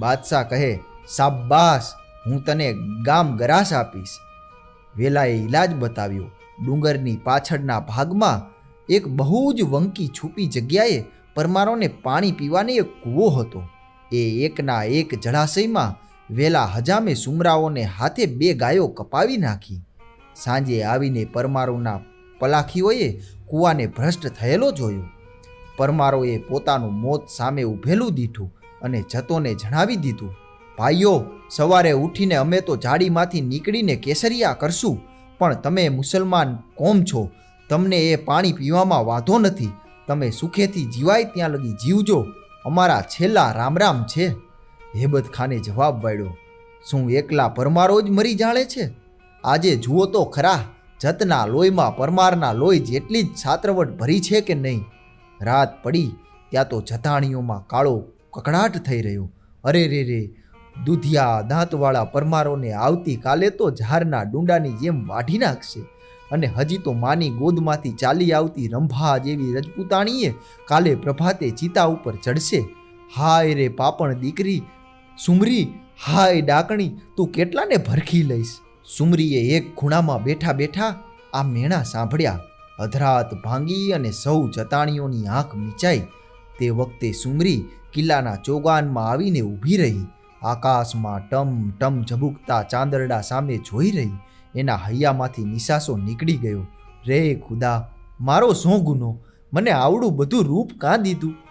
બાદશાહ કહે, શાબાશ, હું તને ગામ ગરાસ આપીશ. વેલાએ ઈલાજ બતાવ્યો. ડુંગરની પાછળના ભાગમાં એક બહુ જ વંકી છુપી જગ્યાએ પરમારોને પાણી પીવાની એક કૂવો હતો. એ એકના એક જળાશયમાં વેલા હજામે સુમરાઓને હાથે 2 ગાયો કપાવી નાખી. સાંજે આવીને પરમારોના પલાખીઓએ કૂવાને ભ્રષ્ટ થયેલો જોયો. પરમારોએ પોતાનું મોત સામે ઊભેલું દીઠું અને જતોને જણાવી દીધું, ભાઈઓ, સવારે ઉઠીને અમે તો જાડીમાંથી નીકળીને કેસરિયા કરશું, પણ તમે મુસલમાન કોમ છો, તમને એ પાણી પીવામાં વાંધો નથી. તમે સુખેથી જીવાય ત્યાં લગી જીવજો, અમારા છેલ્લા રામ રામ છે. હેબત ખાને જવાબ વાળ્યો, શું એકલા પરમારો જ મરી જાળે છે? આજે જુઓ તો ખરા, જતના લોહીમાં પરમારના લોહી જેટલી જ છાત્રવટ ભરી છે કે નહીં. રાત પડી ત્યાં તો જતાણીઓમાં કાળો કકડાટ થઈ રહ્યો. અરે રે રે, દૂધિયા દાંતવાળા પરમારોને આવતીકાલે તો ઝારના ડુંડાની જેમ વાઢી નાખશે. અને હજી તો માની ગોદમાંથી ચાલી આવતી રંભા જેવી રજપૂતાણીએ કાલે પ્રભાતે ચિતા ઉપર ચડશે. હાય રે પાપણ દીકરી સુમરી, હાય ડાકણી, તું કેટલાને ભરખી લઈશ. સુમરીએ એક ખૂણામાં બેઠા બેઠા આ મેણા સાંભળ્યા. અધરાત ભાંગી અને સૌ જતાણીઓની આંખ મીચાઈ. તે વખતે સુમરી કિલ્લાના ચોગાનમાં આવીને ઊભી રહી. આકાશમાં ટમ ટમ ઝબુકતા ચાંદરડા સામે જોઈ રહી. એના હૈયામાંથી નિસાસો નીકળી ગયો. રે ખુદા, મારો શું ગુનો? મને આવડું બધું રૂપ કાં દીધું?